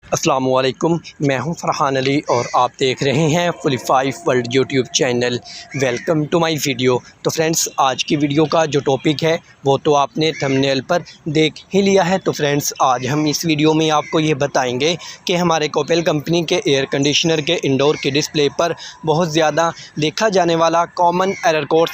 अस्सलामुअलैकुम, मैं हूं फ़रहान अली और आप देख रहे हैं fully 5 world YouTube channel. Welcome to my video. तो फ्रेंड्स, आज की वीडियो का जो टॉपिक है वो तो आपने थंबनेल पर देख ही लिया है। तो फ्रेंड्स, आज हम इस वीडियो में आपको ये बताएंगे कि हमारे कोपेल कंपनी के एयर कंडीशनर के इंडोर के डिस्प्ले पर बहुत ज़्यादा देखा जाने वाला कॉमन एरर कोड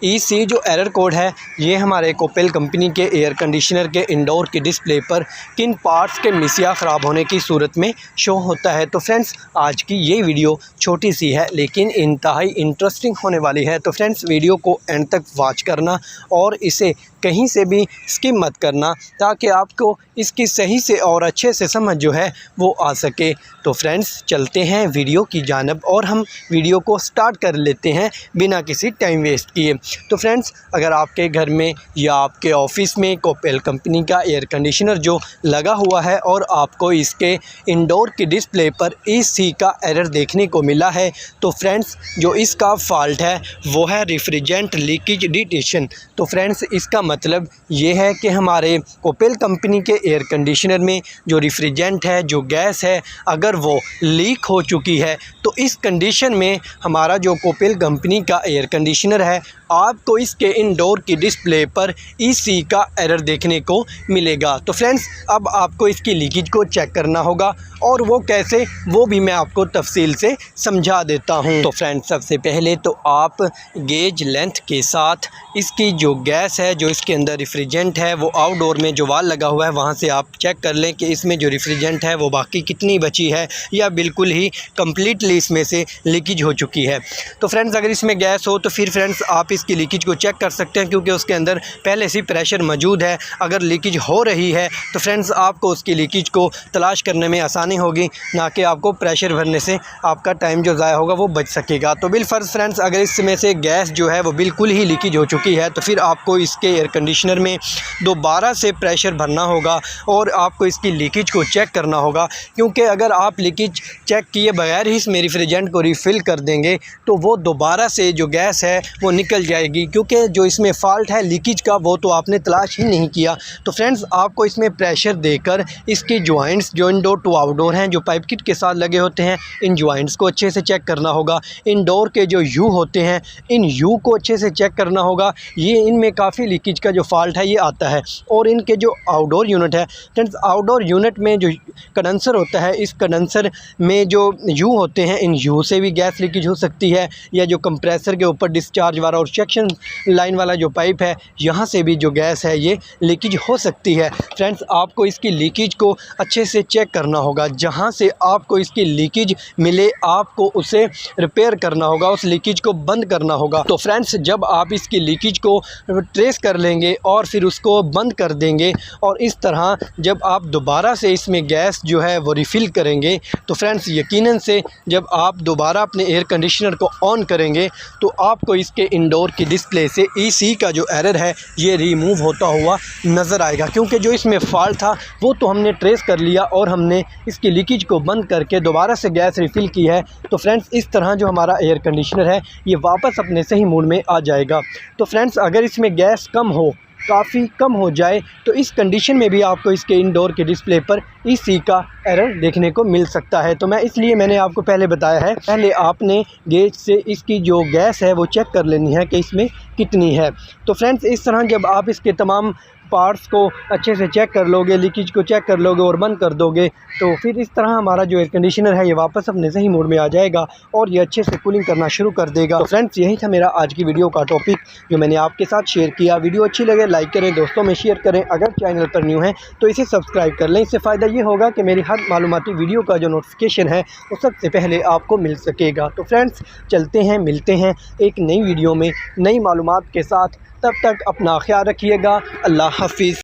EC जो एरर कोड है, ये हमारे कोपेल कंपनी के एयर कंडीशनर के इंडोर के डिस्प्ले पर किन पार्ट्स के मिस या ख़राब होने की सूरत में शो होता है। तो फ्रेंड्स, आज की ये वीडियो छोटी सी है लेकिन इंतहाई इंटरेस्टिंग होने वाली है। तो फ्रेंड्स, वीडियो को एंड तक वॉच करना और इसे कहीं से भी स्किप मत करना ताकि आपको इसकी सही से और अच्छे से समझ जो है वो आ सके। तो फ्रेंड्स, चलते हैं वीडियो की जानिब और हम वीडियो को स्टार्ट कर लेते हैं बिना किसी टाइम वेस्ट किए। तो फ्रेंड्स, अगर आपके घर में या आपके ऑफिस में कोपेल कंपनी का एयर कंडीशनर जो लगा हुआ है और आपको इसके इंडोर की डिस्प्ले पर EC का एरर देखने को मिला है, तो फ्रेंड्स, जो इसका फॉल्ट है वो है रेफ्रिजरेंट लीकेज डिटेक्शन। तो फ्रेंड्स, इसका मतलब ये है कि हमारे कोपेल कंपनी के एयर कंडीशनर में जो रेफ्रिजरेंट है, जो गैस है, अगर वो लीक हो चुकी है तो इस कंडीशन में हमारा जो कोपेल कंपनी का एयर कंडीशनर है, आपको इसके इंडोर की डिस्प्ले पर EC का एरर देखने को मिलेगा। तो फ्रेंड्स, अब आपको इसकी लीकेज को चेक करना होगा और वो कैसे, वो भी मैं आपको तफसील से समझा देता हूं। तो फ्रेंड्स, सबसे पहले तो आप गेज लेंथ के साथ इसकी जो गैस है, जो इसके अंदर रेफ्रिजरेंट है, वो आउटडोर में जो वाल लगा हुआ है वहां से आप चेक कर लें कि इसमें जो रेफ्रिजरेंट है वो बाकी कितनी बची है या बिल्कुल ही कम्प्लीटली इसमें से लीकेज हो चुकी है। तो फ्रेंड्स, अगर इसमें गैस हो तो फिर फ्रेंड्स आप इसकी लीकेज को चेक कर सकते हैं क्योंकि उसके अंदर पहले से प्रेशर मौजूद है। अगर लीकेज हो रही है तो फ्रेंड्स आपको उसकी लीकेज को तलाश करने में आसानी होगी, ना कि आपको प्रेशर भरने से आपका टाइम जो ज़ाया होगा वो बच सकेगा। तो बिलफर्ज फ्रेंड्स, अगर इसमें से गैस जो है वो बिल्कुल ही लीकेज हो चुकी है तो फिर आपको इसके एयर कंडीशनर में दोबारा से प्रेशर भरना होगा और आपको इसकी लीकेज को चेक करना होगा, क्योंकि अगर आप लीकेज चेक किए बगैर ही इसमें रेफ्रिजरेंट को रिफ़िल कर देंगे तो वो दोबारा से जो गैस है वो निकल जाएगी, क्योंकि जो इसमें फॉल्ट है लीकेज का वो तो आपने तलाश ही नहीं किया। तो फ्रेंड्स, आपको इसमें प्रेशर देकर इसके जॉइंट्स जो इनडोर टू आउटडोर हैं, जो पाइप किट के साथ लगे होते हैं, इन जॉइंट्स को अच्छे से चेक करना होगा। इनडोर के जो यू होते हैं, इन यू को अच्छे से चेक करना होगा। ये इनमें काफ़ी लीकेज का जो फॉल्ट है ये आता है। और इनके जो आउटडोर यूनिट है फ्रेंड्स, आउटडोर यूनिट में जो कंडेंसर होता है, इस कंडेंसर में जो यू होते हैं, इन यू से भी गैस लीकेज हो सकती है, या जो कंप्रेसर के ऊपर डिस्चार्ज वाला और सेक्शन लाइन वाला जो पाइप है, यहाँ से भी जो गैस है ये लीकेज हो सकती है। फ्रेंड्स, आपको इसकी लीकेज को अच्छे से चेक करना होगा। जहाँ से आपको इसकी लीकेज मिले आपको उसे रिपेयर करना होगा, उस लीकेज को बंद करना होगा। तो फ्रेंड्स, जब आप इसकी लीकेज को ट्रेस कर लेंगे और फिर उसको बंद कर देंगे और इस तरह जब आप दोबारा से इसमें गैस जो है वो रिफ़िल करेंगे तो फ्रेंड्स, यकीनन से जब आप दोबारा अपने एयर कंडीशनर को ऑन करेंगे तो आपको इसके इंडोर की डिस्प्ले से EC का जो एरर है ये रिमूव होता हुआ नज़र आएगा, क्योंकि जो इसमें फॉल्ट था वो तो हमने ट्रेस कर लिया और हमने इसकी लीकेज को बंद करके दोबारा से गैस रिफ़िल की है। तो फ्रेंड्स, इस तरह जो हमारा एयर कंडीशनर है ये वापस अपने सही मोड में आ जाएगा। तो फ्रेंड्स, अगर इसमें गैस कम हो, काफ़ी कम हो जाए, तो इस कंडीशन में भी आपको इसके इंडोर के डिस्प्ले पर EC का एरर देखने को मिल सकता है। तो मैंने आपको पहले बताया है, पहले आपने गेज से इसकी जो गैस है वो चेक कर लेनी है कि इसमें कितनी है। तो फ्रेंड्स, इस तरह जब आप इसके तमाम पार्ट्स को अच्छे से चेक कर लोगे, लीकेज को चेक कर लोगे और बंद कर दोगे, तो फिर इस तरह हमारा जो एयर कंडीशनर है ये वापस अपने सही मोड में आ जाएगा और ये अच्छे से कूलिंग करना शुरू कर देगा। तो फ्रेंड्स, यही था मेरा आज की वीडियो का टॉपिक जो मैंने आपके साथ शेयर किया। वीडियो अच्छी लगे लाइक करें, दोस्तों में शेयर करें। अगर चैनल पर न्यू है तो इसे सब्सक्राइब कर लें। इससे फ़ायदा ये होगा कि मेरी हर मालूमाती वीडियो का जो नोटिफिकेशन है वो सबसे पहले आपको मिल सकेगा। तो फ्रेंड्स, चलते हैं, मिलते हैं एक नई वीडियो में नई मालूमात के साथ। तब तक अपना ख्याल रखिएगा। अल्लाह हाफिज़।